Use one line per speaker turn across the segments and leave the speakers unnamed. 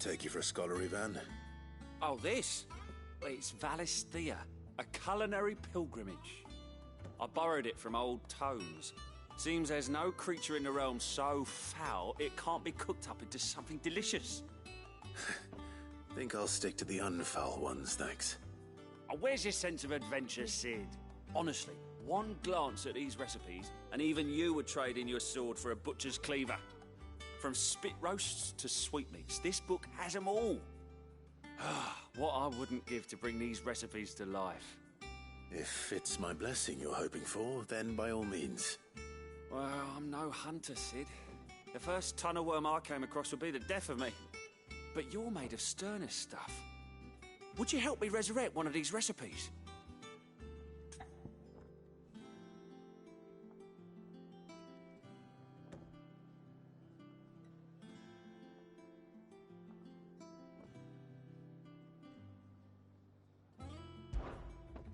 Shouldn't take you for a scholarly van.
Oh, this? It's Valisthea, a culinary pilgrimage. I borrowed it from old tomes. Seems there's no creature in the realm so foul it can't be cooked up into something delicious.
Think I'll stick to the unfoul ones, thanks.
Oh, where's your sense of adventure, Sid? Honestly, one glance at these recipes, and even you would trade in your sword for a butcher's cleaver. From spit roasts to sweetmeats, this book has them all. What I wouldn't give to bring these recipes to life.
If it's my blessing you're hoping for, then by all means.
Well, I'm no hunter, Sid. The first tunnel worm I came across would be the death of me. But you're made of sterner stuff. Would you help me resurrect one of these recipes?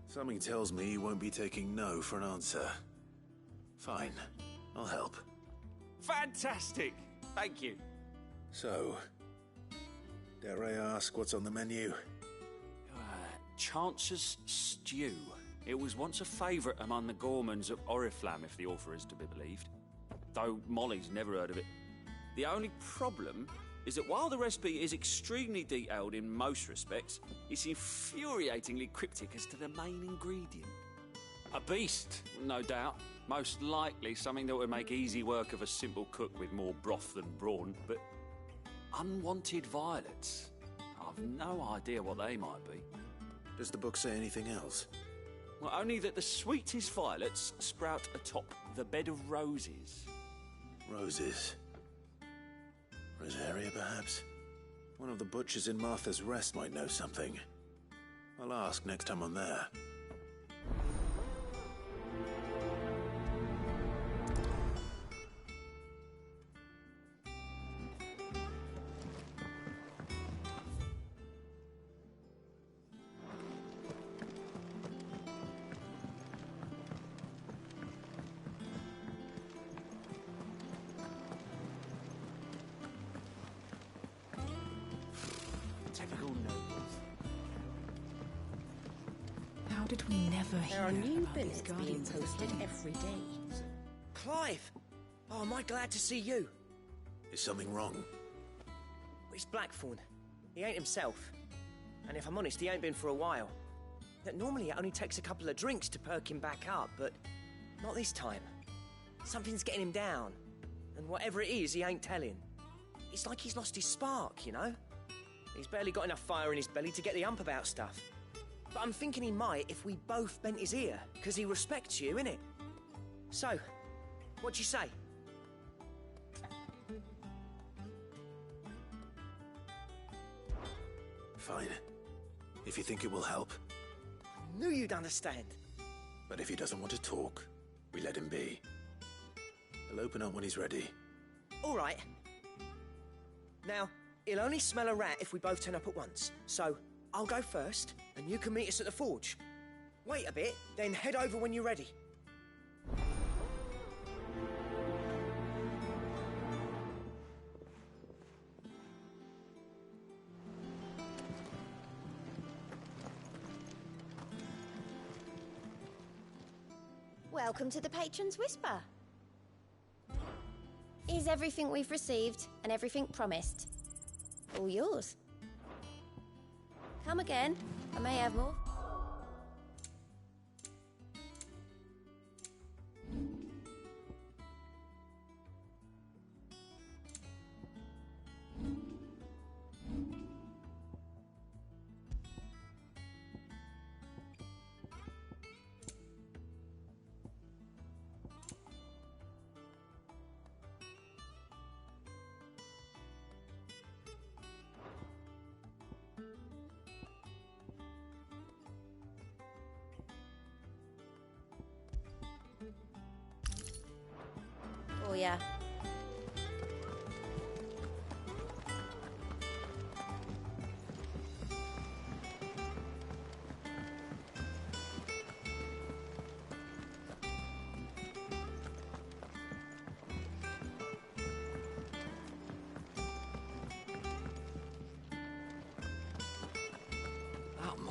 Something tells me you won't be taking no for an answer. Fine, I'll help.
Fantastic! Thank you.
So, dare I ask what's on the menu?
Chance's Stew. It was once a favourite among the gourmands of Oriflamme, if the author is to be believed. Though Molly's never heard of it. The only problem is that while the recipe is extremely detailed in most respects, it's infuriatingly cryptic as to the main ingredient. A beast, no doubt. Most likely something that would make easy work of a simple cook with more broth than brawn, but unwanted violets. I've no idea what they might be.
Does the book say anything else?
Well, only that the sweetest violets sprout atop the bed of roses.
Roses. Rosaria, perhaps? One of the butchers in Martha's Rest might know something. I'll ask next time I'm there.
Typical nobles.
How did we never hear
There are new
about these
billets being
guardians of the
posted
Flame?
every day.
Clive! Oh, am I glad to see you?
Is something wrong?
It's Blackthorn. He ain't himself. And if I'm honest, he ain't been for a while. Normally it only takes a couple of drinks to perk him back up, but not this time. Something's getting him down. And whatever it is, he ain't telling. It's like he's lost his spark, you know? He's barely got enough fire in his belly to get the ump about stuff. But I'm thinking he might if we both bent his ear, because he respects you, innit? So, what'd you say?
Fine. If you think it will help.
I knew you'd understand.
But if he doesn't want to talk, we let him be. He'll open up when he's ready.
All right. Now, he'll only smell a rat if we both turn up at once. So, I'll go first, and you can meet us at the forge. Wait a bit, then head over when you're ready.
Welcome to the Patron's Whisper. Is everything we've received and everything promised all yours? Come again. I may have more. Oh, yeah.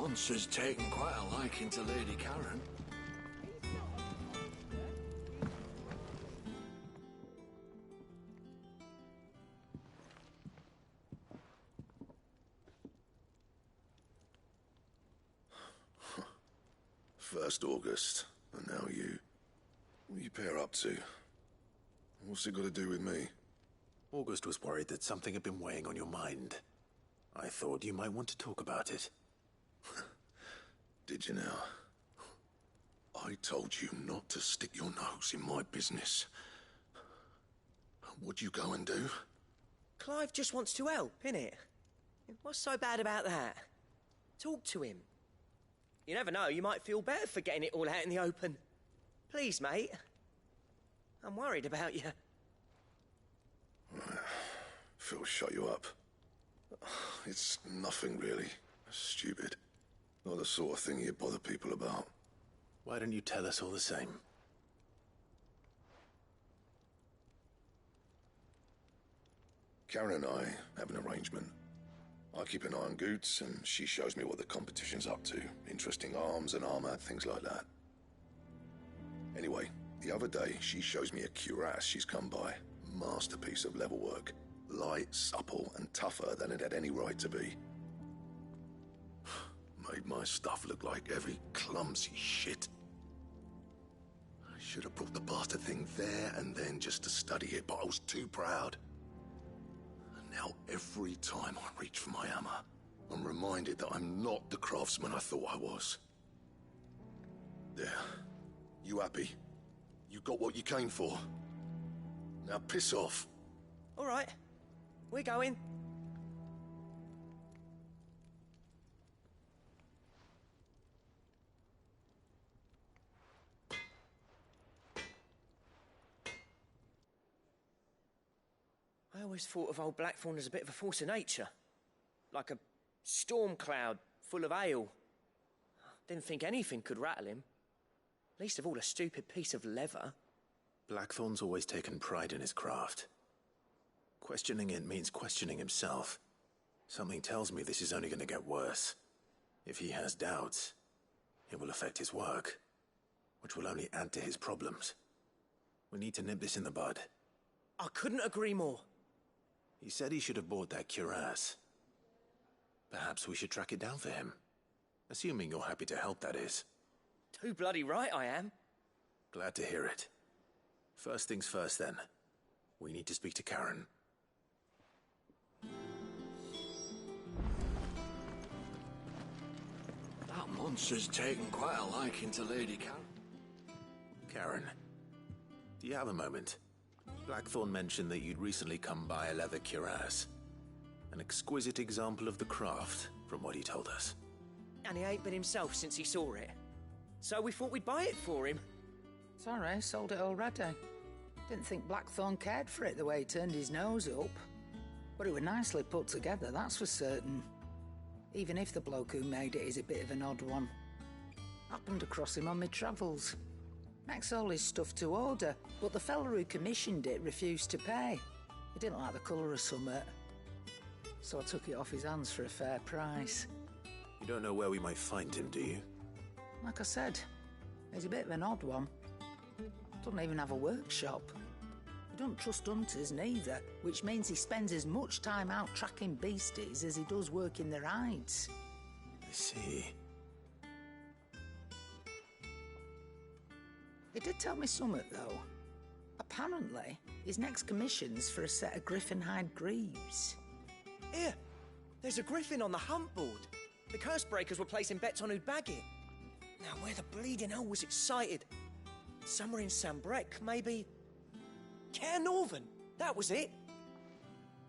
monster's taken quite a liking to Lady Karen.
First August, and now you. What are you pair up to? What's it got to do with me?
August was worried that something had been weighing on your mind. I thought you might want to talk about it.
Did you now? I told you not to stick your nose in my business. What'd you go and do?
Clive just wants to help, innit? What's so bad about that? Talk to him. You never know, you might feel better for getting it all out in the open. Please, mate. I'm worried about you.
Phil shut you up. It's nothing really. Stupid. Not the sort of thing you bother people about.
Why don't you tell us all the same?
Karen and I have an arrangement. I keep an eye on Goots, and she shows me what the competition's up to. Interesting arms and armor, things like that. Anyway, the other day, she shows me a cuirass she's come by. Masterpiece of level work. Light, supple, and tougher than it had any right to be. Made my stuff look like heavy, clumsy shit. I should have brought the bastard thing there and then just to study it, but I was too proud. And now every time I reach for my hammer, I'm reminded that I'm not the craftsman I thought I was. There. You happy? You got what you came for. Now piss off.
All right. We're going. I always thought of old Blackthorn as a bit of a force of nature. Like a storm cloud full of ale. Didn't think anything could rattle him. Least of all a stupid piece of leather.
Blackthorn's always taken pride in his craft. Questioning it means questioning himself. Something tells me this is only going to get worse. If he has doubts, it will affect his work, which will only add to his problems. We need to nip this in the bud.
I couldn't agree more.
He said he should have bought that cuirass. Perhaps we should track it down for him. Assuming you're happy to help, that is.
Too bloody right I am.
Glad to hear it. First things first, then. We need to speak to Karen.
That monster's taken quite a liking to Lady Karen.
Karen, do you have a moment? Blackthorn mentioned that you'd recently come by a leather cuirass. An exquisite example of the craft, from what he told us.
And he ain't been himself since he saw it. So we thought we'd buy it for him.
Sorry, sold it already. Didn't think Blackthorn cared for it the way he turned his nose up. But it was nicely put together, that's for certain. Even if the bloke who made it is a bit of an odd one. Happened across him on my travels. Makes all his stuff to order, but the fella who commissioned it refused to pay. He didn't like the colour of summit. So I took it off his hands for a fair price.
You don't know where we might find him, do you?
Like I said, he's a bit of an odd one. Doesn't even have a workshop. He don't trust hunters neither, which means he spends as much time out tracking beasties as he does working their hides.
I see.
He did tell me something, though. Apparently, his next commission's for a set of griffin hide greaves.
Here, there's a griffin on the hunt board. The curse breakers were placing bets on who'd bag it. Now, where the bleeding hell was it sighted? Somewhere in Sambrec, maybe... Caernarvon, that was it.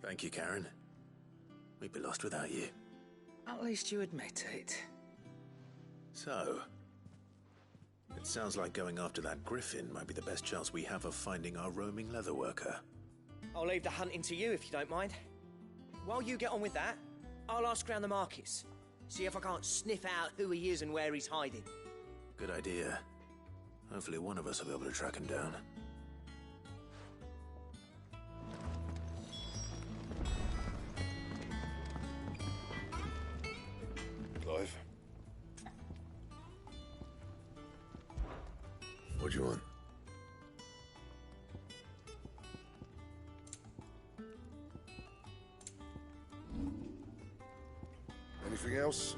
Thank you, Karen. We'd be lost without you.
At least you admit it.
So, it sounds like going after that griffin might be the best chance we have of finding our roaming leatherworker.
I'll leave the hunting to you if you don't mind. While you get on with that, I'll ask around the markets. See if I can't sniff out who he is and where he's hiding.
Good idea. Hopefully one of us will be able to track him down.
Clive, What do you want? Anything else?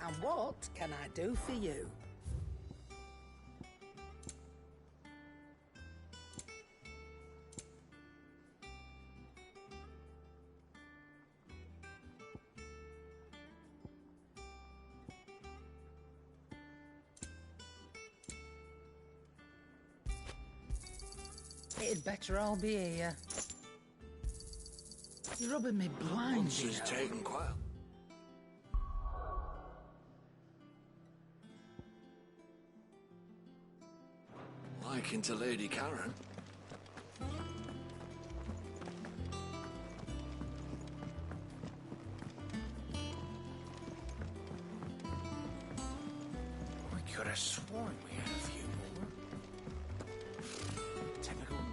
And what can I do for you? It'd better all be here. You're rubbing me blind,
Once
you
is
know.
taken quite. Liking to Lady Karen.
We could have sworn we had a few more. Typical nobles.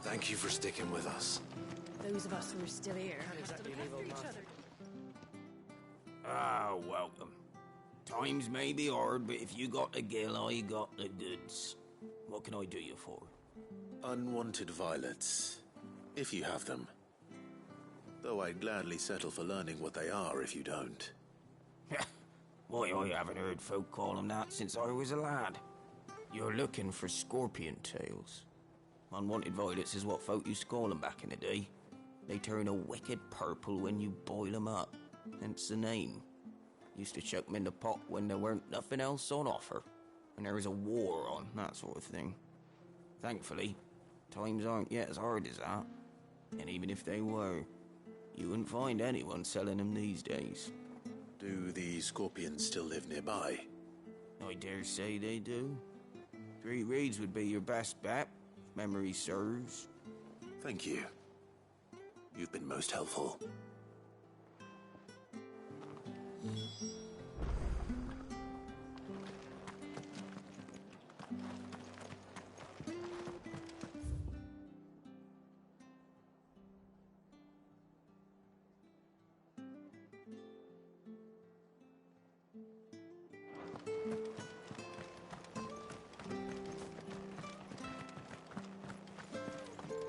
Thank you for sticking with us.
Those of us who are still here.
Ah, welcome. Times may be hard, but if you got the gill, I got the goods. What can I do you for?
Unwanted violets, if you have them. Though I'd gladly settle for learning what they are if you don't.
Why, I haven't heard folk call them that since I was a lad. You're looking for scorpion tails. Unwanted violets is what folk used to call them back in the day. They turn a wicked purple when you boil them up, hence the name. Used to chuck them in the pot when there weren't nothing else on offer, and there was a war on, that sort of thing. Thankfully, times aren't yet as hard as that, and even if they were, you wouldn't find anyone selling them these days.
Do the scorpions still live nearby?
I dare say they do. 3 Reeds would be your best bet, if memory serves.
Thank you. You've been most helpful.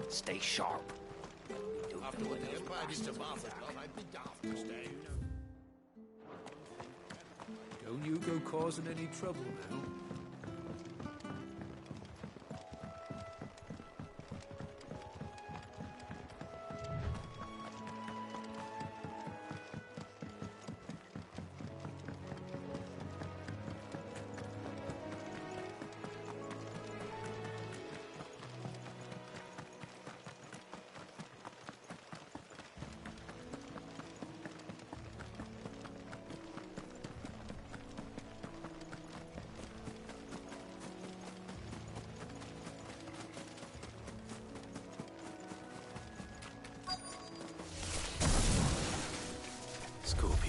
Stay sharp.
After what the Empire did to Martha's love, I'd be daft to stay.
Don't you go causing any trouble now.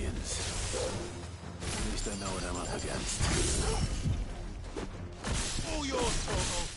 begins. At least I know what I'm up against.
All yours, Torgal.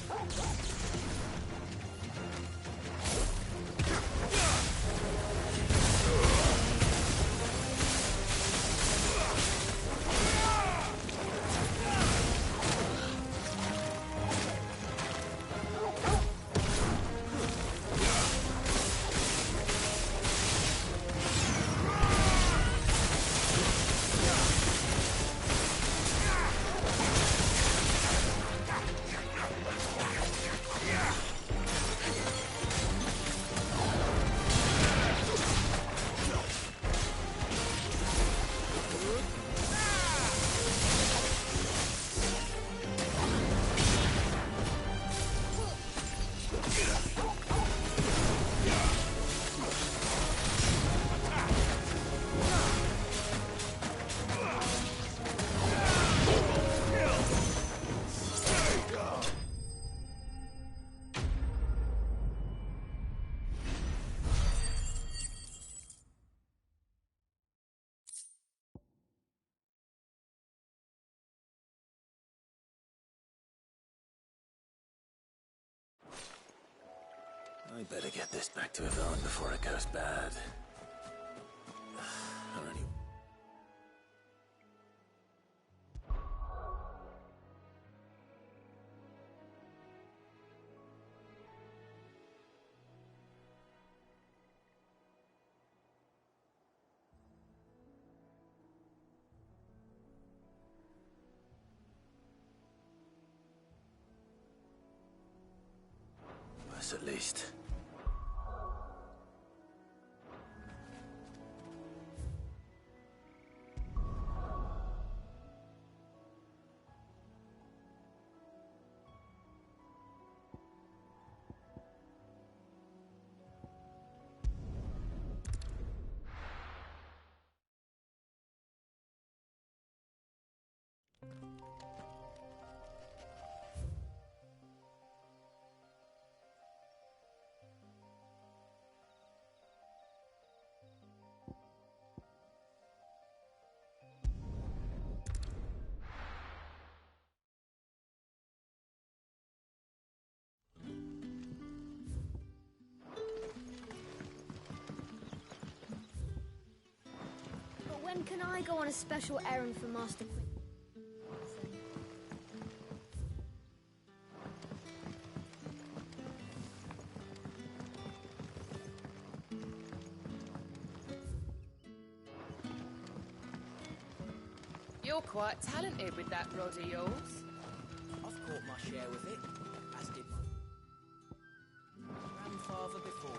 I better get this back to Yvonne before it goes bad. Or any... Worse at least.
When can I go on a special errand for Master Quinn?
You're quite talented with that rod of yours.
I've caught my share with it, as did my grandfather before me.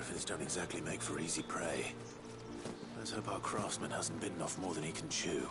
Griffins don't exactly make for easy prey. Let's hope our craftsman hasn't bitten off more than he can chew.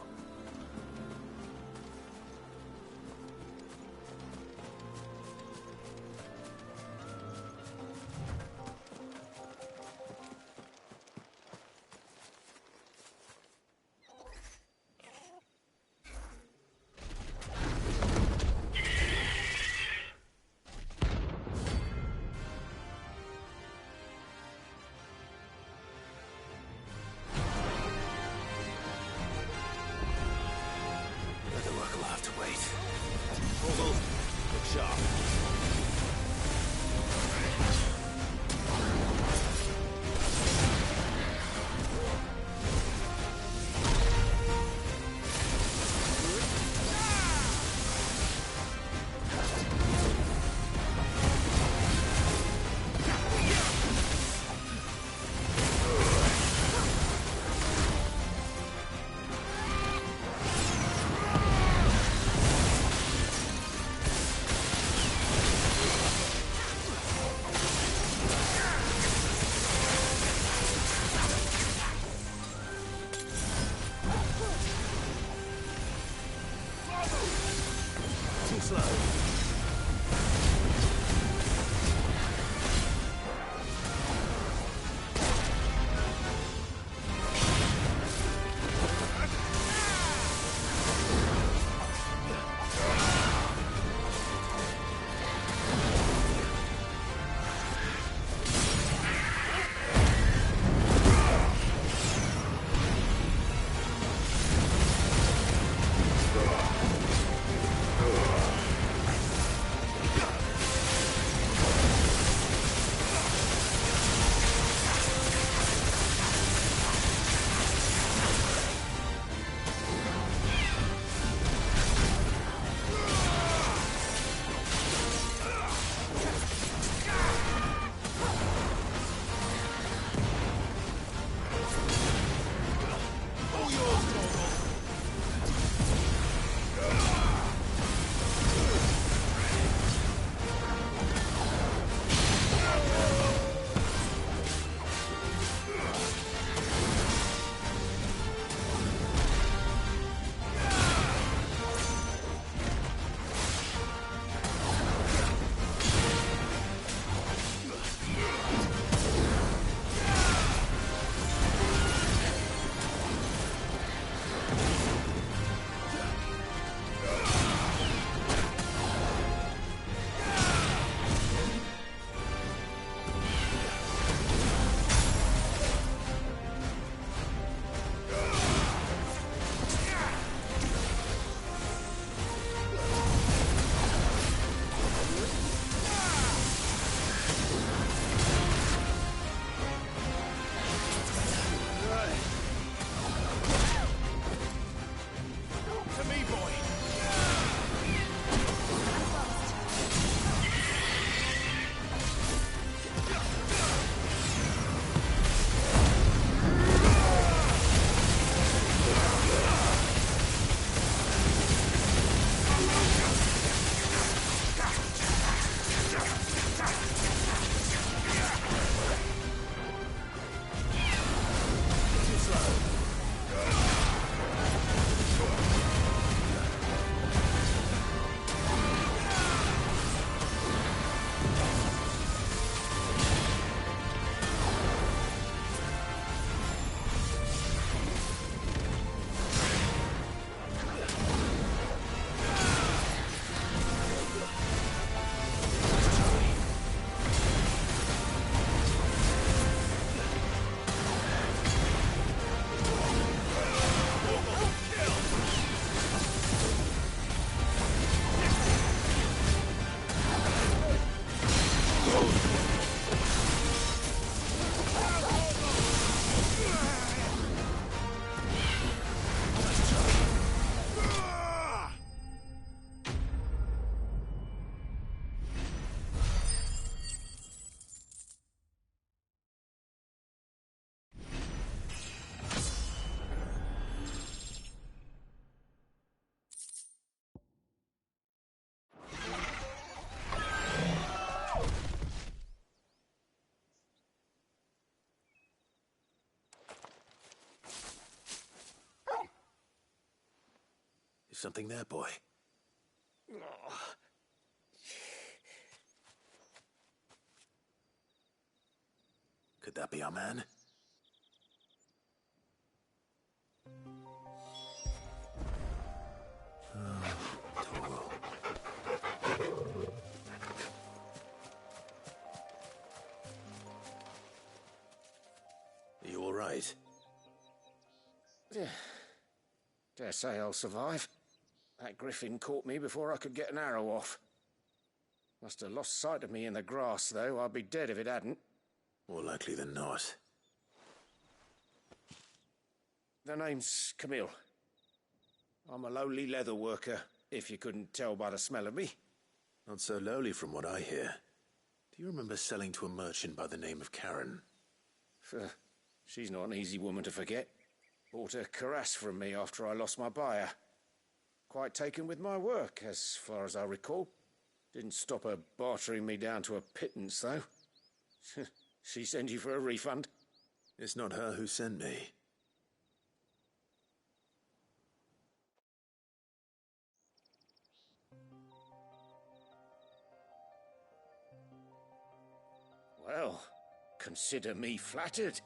Something there, boy. Could that be our man? You all right?
Dare say I'll survive. That griffin caught me before I could get an arrow off. Must have lost sight of me in the grass, though. I'd be dead if it hadn't.
More likely than not.
The name's Camille. I'm a lowly leather worker, if you couldn't tell by the smell of me.
Not so lowly from what I hear. Do you remember selling to a merchant by the name of Karen?
She's not an easy woman to forget. Bought a cuirass from me after I lost my buyer. Quite taken with my work, as far as I recall. Didn't stop her bartering me down to a pittance, though. She sent you for a refund?
It's not her who sent me.
Well, consider me flattered.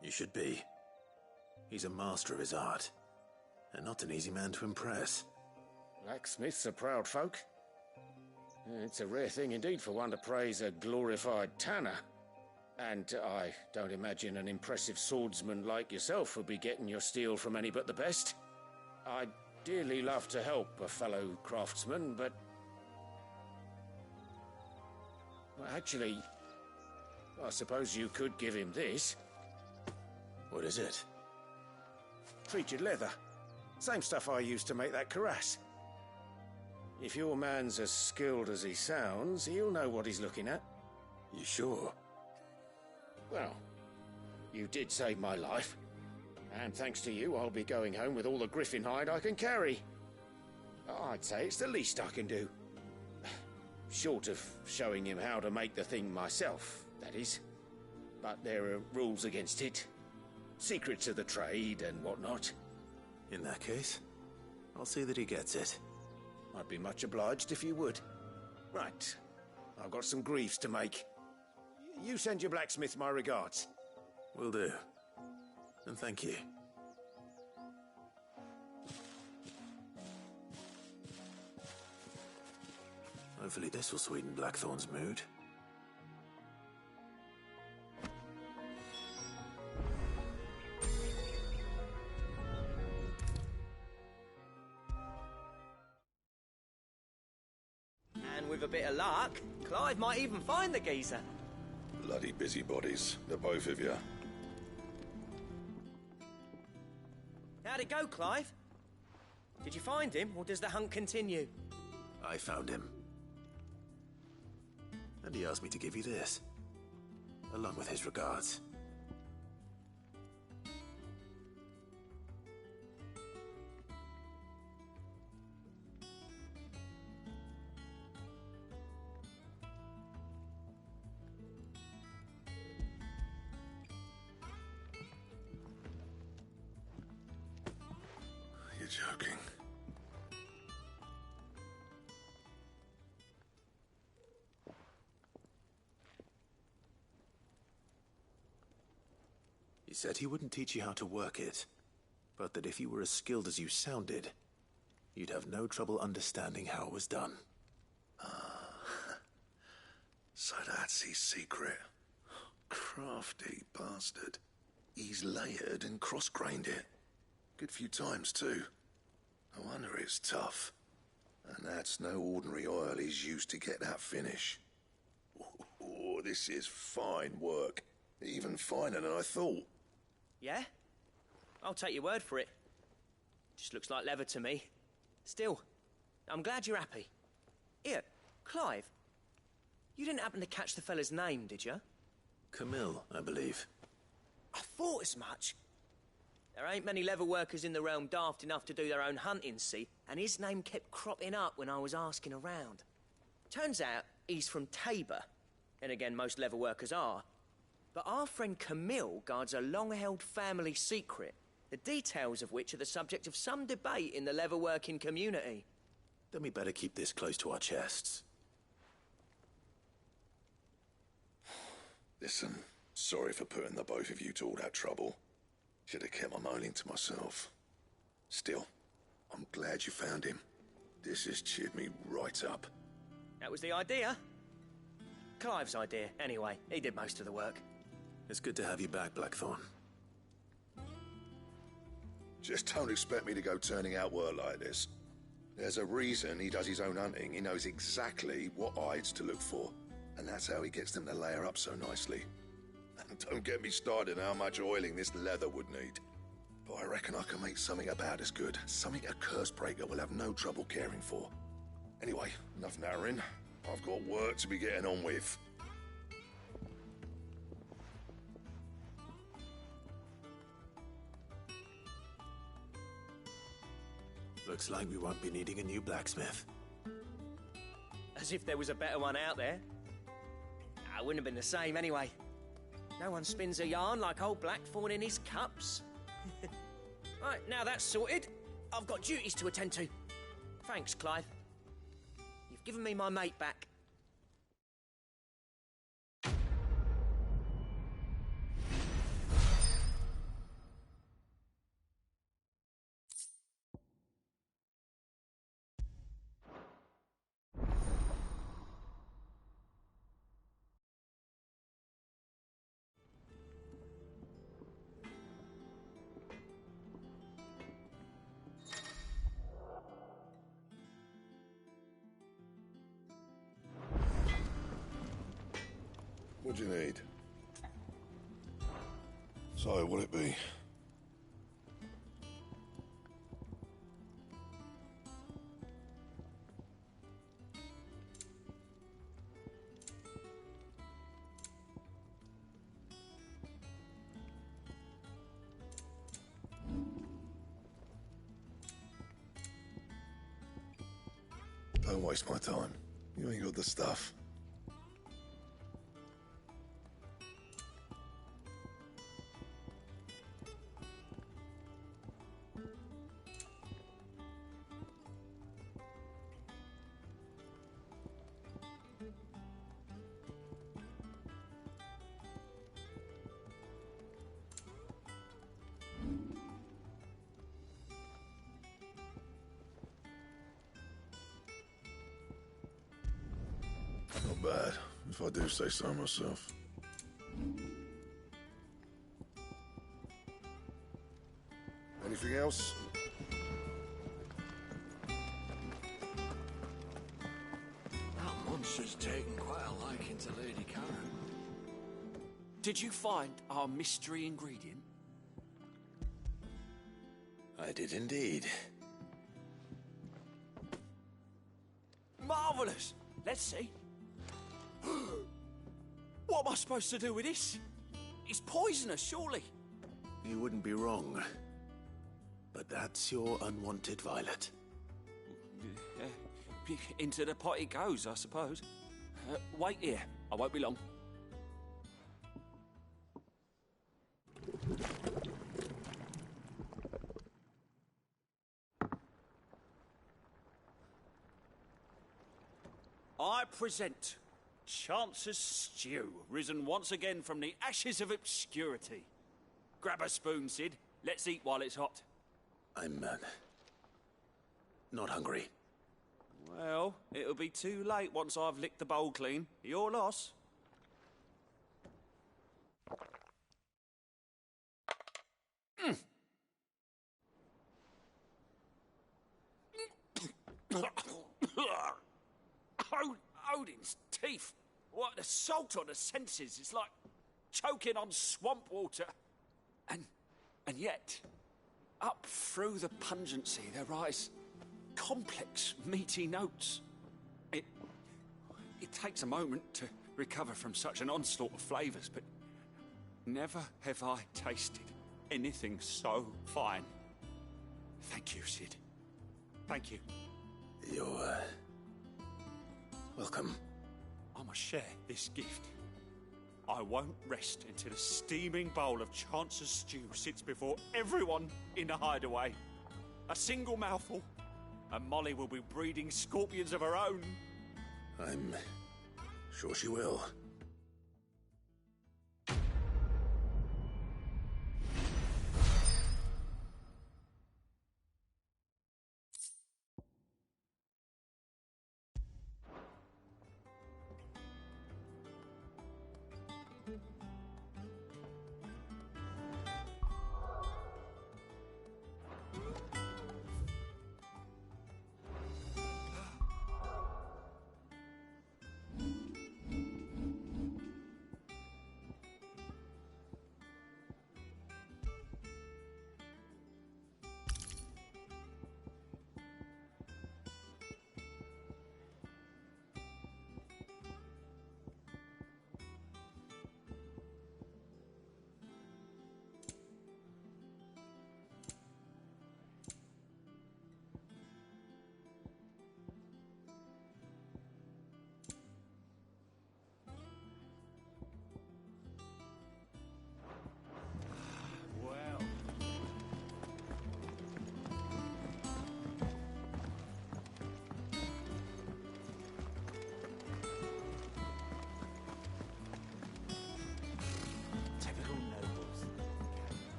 You should be. He's a master of his art, and not an easy man to impress.
Blacksmiths are proud folk. It's a rare thing indeed for one to praise a glorified tanner. And I don't imagine an impressive swordsman like yourself would be getting your steel from any but the best. I'd dearly love to help a fellow craftsman, but... well, actually, I suppose you could give him this.
What is it?
Treated leather. Same stuff I used to make that cuirass. If your man's as skilled as he sounds, he'll know what he's looking at.
You sure?
Well, you did save my life. And thanks to you, I'll be going home with all the griffin hide I can carry. I'd say it's the least I can do. Short of showing him how to make the thing myself, that is. But there are rules against it. Secrets of the trade and whatnot.
In that case, I'll see that he gets it.
I'd be much obliged if you would. Right. I've got some greaves to make. You send your blacksmith my regards.
Will do. And thank you. Hopefully this will sweeten Blackthorn's mood.
And with a bit of luck, Clive might even find the geezer.
Bloody busybodies, the both of you.
How'd it go, Clive? Did you find him, or does the hunt continue?
I found him. And he asked me to give you this, along with his regards.
You're joking.
He said he wouldn't teach you how to work it, but that if you were as skilled as you sounded, you'd have no trouble understanding how it was done.
So that's his secret. Crafty bastard. He's layered and cross-grained it. Good few times, too. No wonder it's tough. And that's no ordinary oil he's used to get that finish. Oh, this is fine work. Even finer than I thought.
Yeah? I'll take your word for it. Just looks like leather to me. Still, I'm glad you're happy. Here, Clive. You didn't happen to catch the fella's name, did you?
Camille, I believe.
I thought as much. There ain't many leather workers in the realm daft enough to do their own hunting, see? And his name kept cropping up when I was asking around. Turns out he's from Tabor. And again, most leather workers are. But our friend Camille guards a long-held family secret the details of which are the subject of some debate in the leatherworking community.
Then we better keep this close to our chests.
Listen, sorry for putting the both of you to all that trouble. Should have kept my moaning to myself. Still, I'm glad you found him. This has cheered me right up.
That was the idea. Clive's idea, anyway. He did most of the work.
It's good to have you back, Blackthorn.
Just don't expect me to go turning out work like this. There's a reason he does his own hunting. He knows exactly what hides to look for. And that's how he gets them to layer up so nicely. And don't get me started on how much oiling this leather would need. But I reckon I can make something about as good. Something a Cursebreaker will have no trouble caring for. Anyway, enough narrowing. I've got work to be getting on with.
Looks like we won't be needing a new blacksmith.
As if there was a better one out there. It wouldn't have been the same anyway. No one spins a yarn like old Blackthorn in his cups. Right, now that's sorted, I've got duties to attend to. Thanks, Clive. You've given me my mate back.
What do you need? So, what'll it be? Don't waste my time. You ain't got the stuff. Not bad, if I do say so myself. Anything else?
That monster's taken quite a liking to Lady Karen.
Did you find our mystery ingredient?
I did indeed.
Marvellous! Let's see. What am I supposed to do with this? It's poisonous, surely.
You wouldn't be wrong. But that's your unwanted violet.
Into the pot it goes, I suppose. Wait here. I won't be long. I present Chance's Stew, risen once again from the ashes of obscurity. Grab a spoon, Sid. Let's eat while it's hot.
I'm, not hungry.
Well, it'll be too late once I've licked the bowl clean. Your loss. Odin's teeth. What, the salt on the senses. It's like choking on swamp water. And yet, up through the pungency, there rise complex, meaty notes. It takes a moment to recover from such an onslaught of flavours, but never have I tasted anything so fine. Thank you, Sid. Thank you.
You're, welcome.
I must share this gift. I won't rest until a steaming bowl of Chance's stew sits before everyone in the hideaway. A single mouthful, and Molly will be breeding scorpions of her own.
I'm sure she will.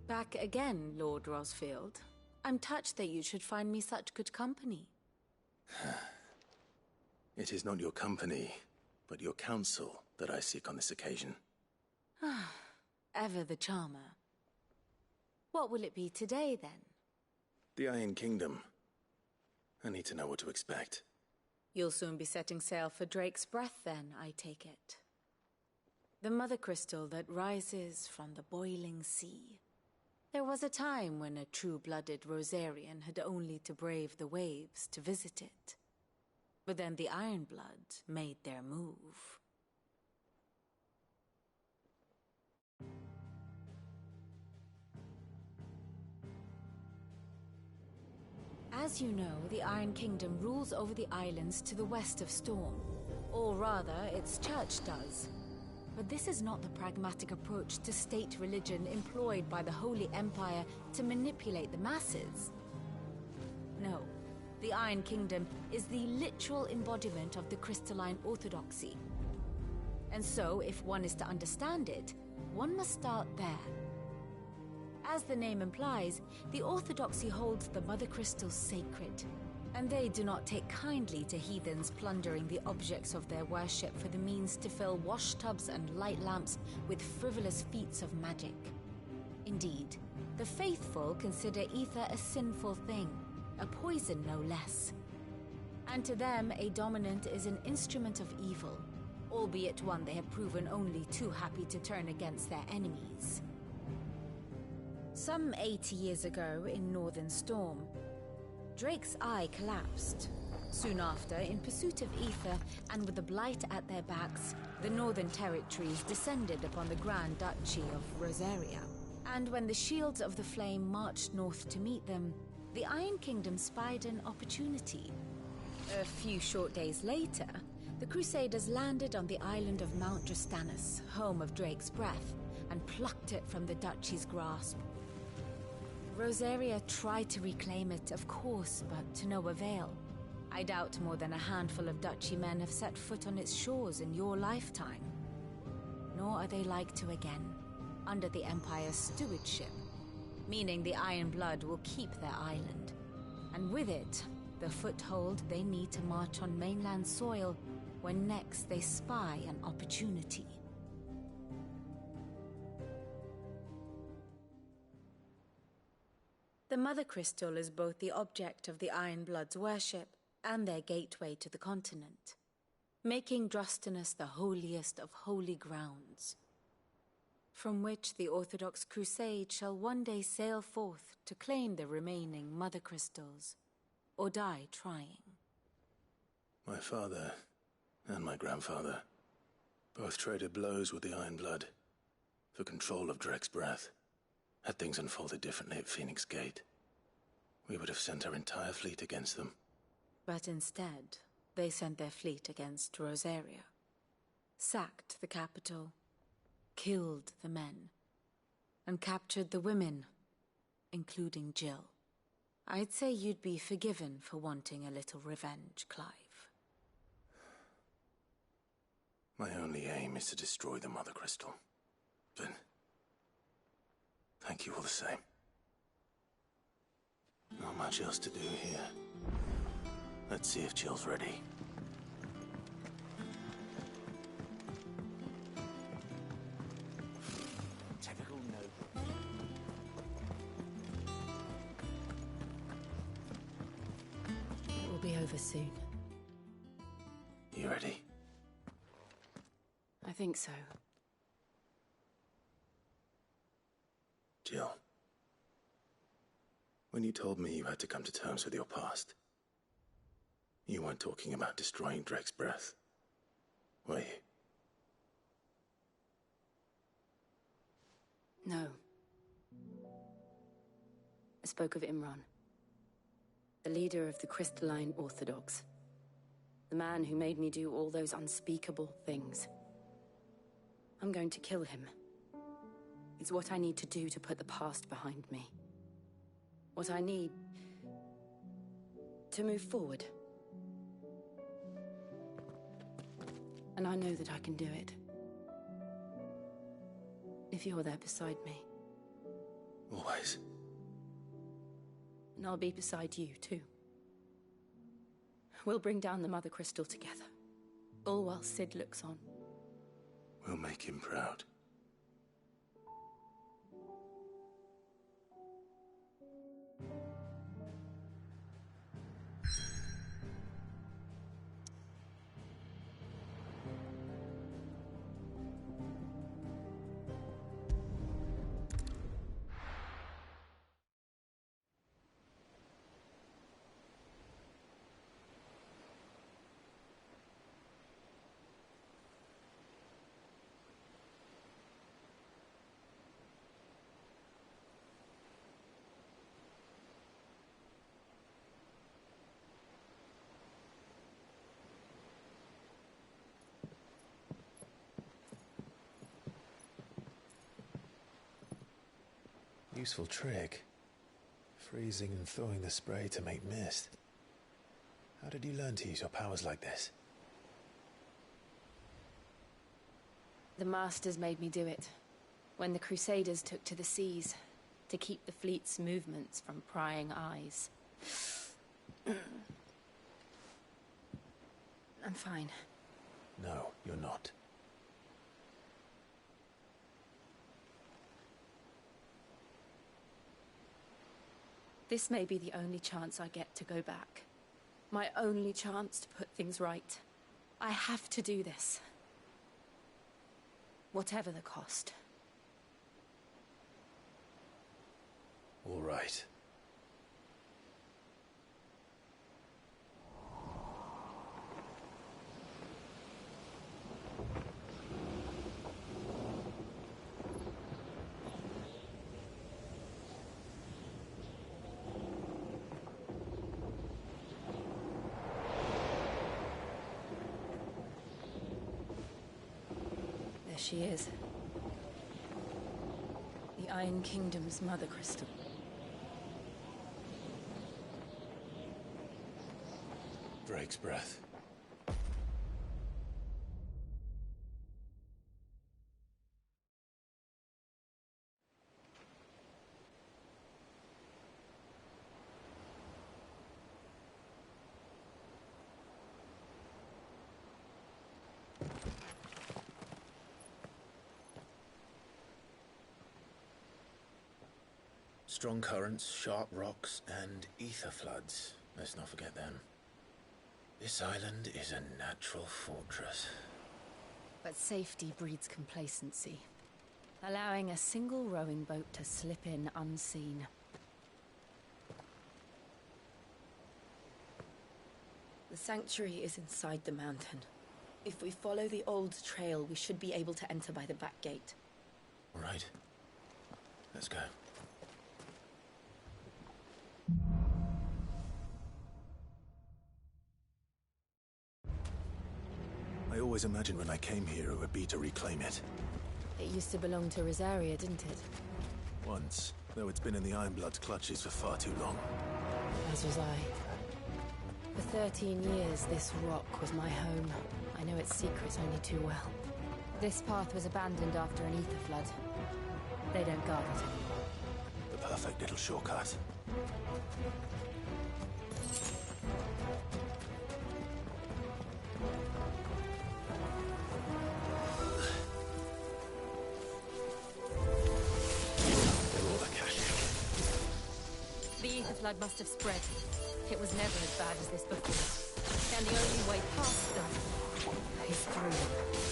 Back again, Lord Rosfield. I'm touched that you should find me such good company.
It is not your company, but your counsel that I seek on this occasion.
Ever the charmer. What will it be today, then?
The Iron Kingdom. I need to know what to expect.
You'll soon be setting sail for Drake's Breath, then, I take it. The mother crystal that rises from the boiling sea. There was a time when a true-blooded Rosarian had only to brave the waves to visit it. But then the Ironblood made their move. As you know, the Iron Kingdom rules over the islands to the west of Storm. Or rather, its church does. But this is not the pragmatic approach to state religion employed by the Holy Empire to manipulate the masses. No, the Iron Kingdom is the literal embodiment of the crystalline orthodoxy. And so, if one is to understand it, one must start there. As the name implies, the orthodoxy holds the Mother Crystals sacred, and they do not take kindly to heathens plundering the objects of their worship for the means to fill washtubs and light lamps with frivolous feats of magic. Indeed, the faithful consider ether a sinful thing, a poison no less. And to them, a dominant is an instrument of evil, albeit one they have proven only too happy to turn against their enemies. Some 80 years ago in Northern Storm, Drake's Eye collapsed. Soon after, in pursuit of ether and with the Blight at their backs, the Northern Territories descended upon the Grand Duchy of Rosaria. And when the Shields of the Flame marched north to meet them, the Iron Kingdom spied an opportunity. A few short days later, the Crusaders landed on the island of Mount Drastanus, home of Drake's Breath, and plucked it from the Duchy's grasp. Rosaria tried to reclaim it, of course, but to no avail. I doubt more than a handful of Duchy men have set foot on its shores in your lifetime. Nor are they like to again, under the Empire's stewardship, meaning the Iron Blood will keep their island. And with it, the foothold they need to march on mainland soil when next they spy an opportunity. The Mother Crystal is both the object of the Iron Blood's worship and their gateway to the continent, making Drastanus the holiest of holy grounds, from which the Orthodox Crusade shall one day sail forth to claim the remaining Mother Crystals, or die trying.
My father and my grandfather both traded blows with the Iron Blood for control of Drake's Breath. Had things unfolded differently at Phoenix Gate, we would have sent our entire fleet against them.
But instead, they sent their fleet against Rosaria, sacked the capital, killed the men, and captured the women, including Jill. I'd say you'd be forgiven for wanting a little revenge, Clive.
My only aim is to destroy the Mother Crystal. But thank you all the same. Not much else to do here. Let's see if Jill's ready.
Typical no.
It will be over soon.
You ready?
I think so.
Jill. When you told me you had to come to terms with your past, you weren't talking about destroying Drake's breath, were you?
No. I spoke of Imran, the leader of the Crystalline Orthodox. The man who made me do all those unspeakable things. I'm going to kill him. It's what I need to do to put the past behind me. What I need to move forward. And I know that I can do it. If you're there beside me.
Always.
And I'll be beside you, too. We'll bring down the Mother Crystal together. All while Sid looks on.
We'll make him proud. Useful trick. Freezing and thawing the spray to make mist. How did you learn to use your powers like this?
The Masters made me do it. When the Crusaders took to the seas, to keep the fleet's movements from prying eyes. I'm fine.
No, you're not.
This may be the only chance I get to go back. My only chance to put things right. I have to do this. Whatever the cost.
All right.
There she is. The Iron Kingdom's Mother Crystal.
Drake's breath. Strong currents, sharp rocks, and ether floods. Let's not forget them. This island is a natural fortress.
But safety breeds complacency. Allowing a single rowing boat to slip in unseen. The sanctuary is inside the mountain. If we follow the old trail, we should be able to enter by the back gate.
All right. Let's go. always imagined when I came here it would be to reclaim it.
It used to belong to Rosaria, didn't it?
Once, though it's been in the Ironblood's clutches for far too long.
As was I. For 13 years, this rock was my home. I know its secrets only too well.
This path was abandoned after an ether flood. They don't guard it anymore.
The perfect little shortcut.
The ether flood must have spread. It was never as bad as this before. And the only way past them is through them.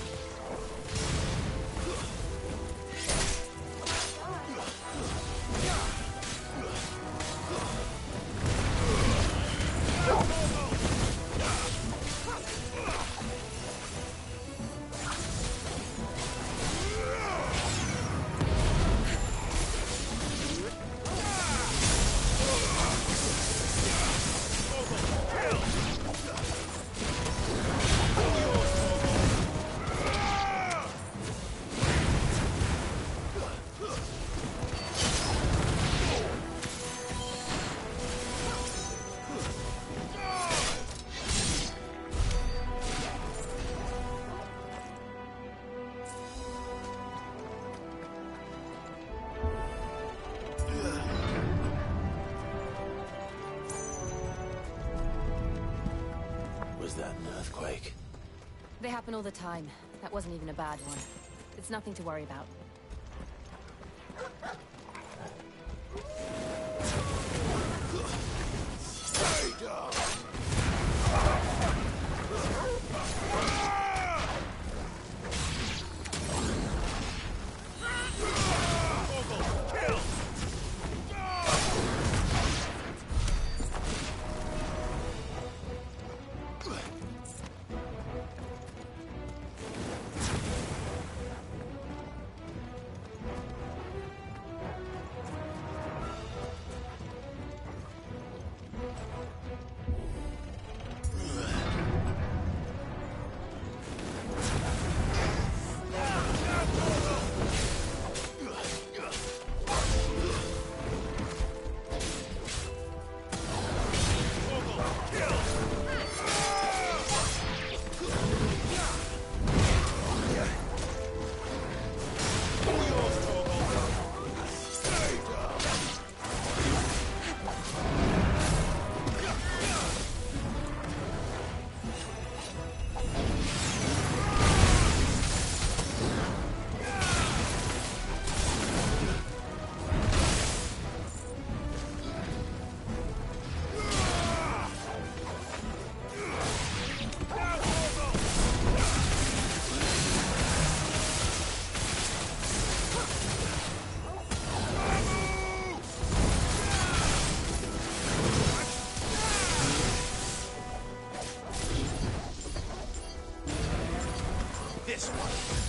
Was that an earthquake?
They happen all the time. That wasn't even a bad one. It's nothing to worry about.
Stay down!
This one.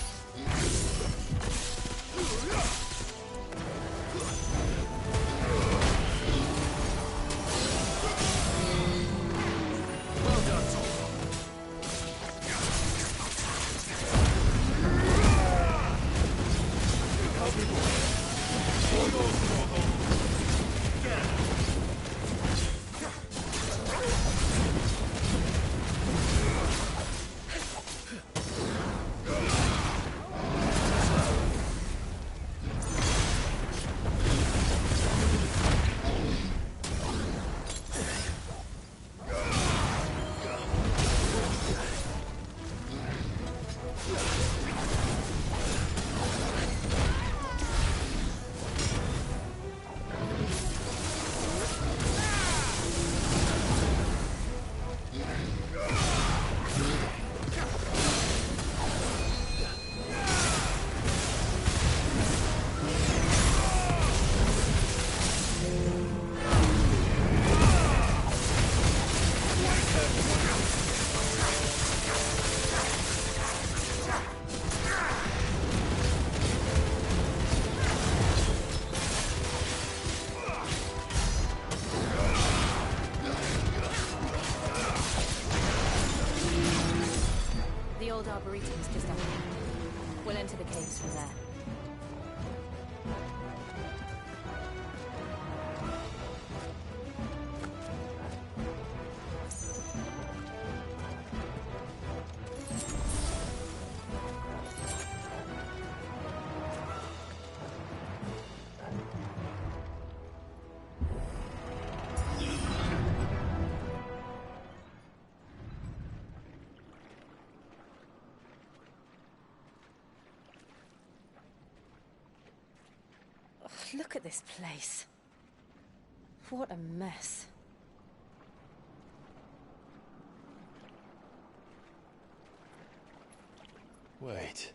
Arboretum is just up ahead. We'll enter the caves from there. Look at this place. What a mess.
Wait.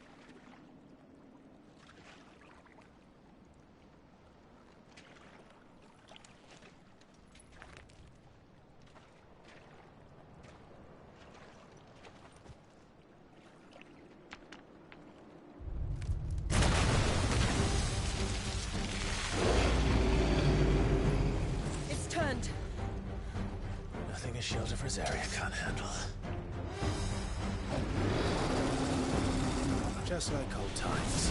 Nothing a shield of Rosaria can't handle. Just like old times.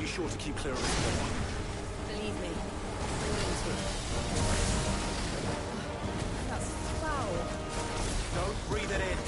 You sure to keep clear of this door?
Believe me, I need to. That's foul.
Don't breathe it in.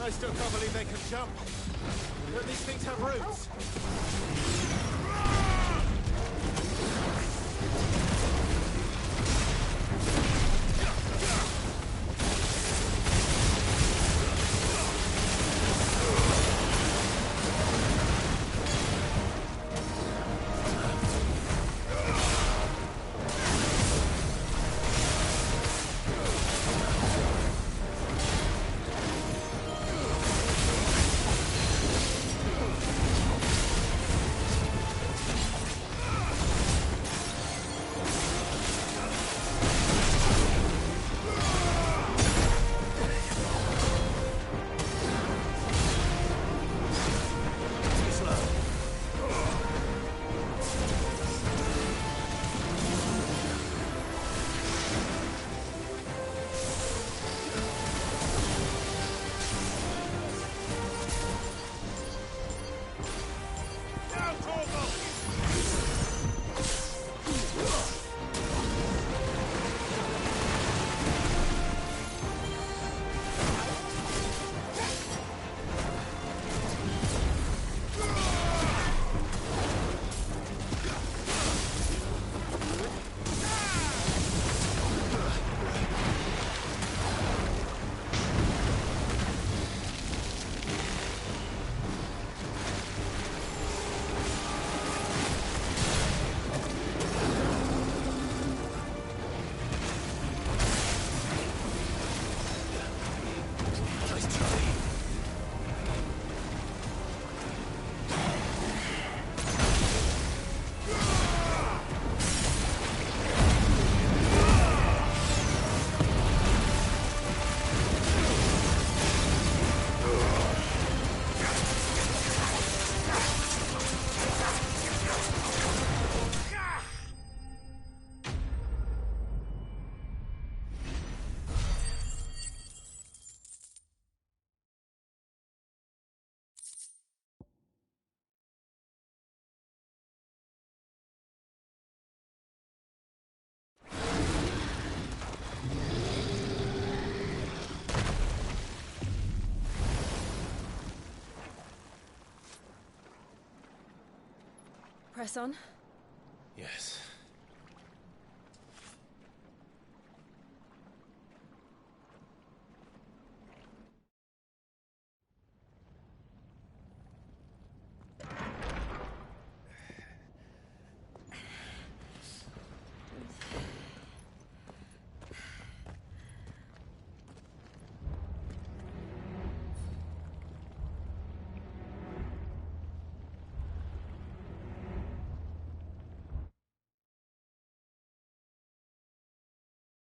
I still can't believe they can jump. Don't these things have roots?
Press on.
Yes.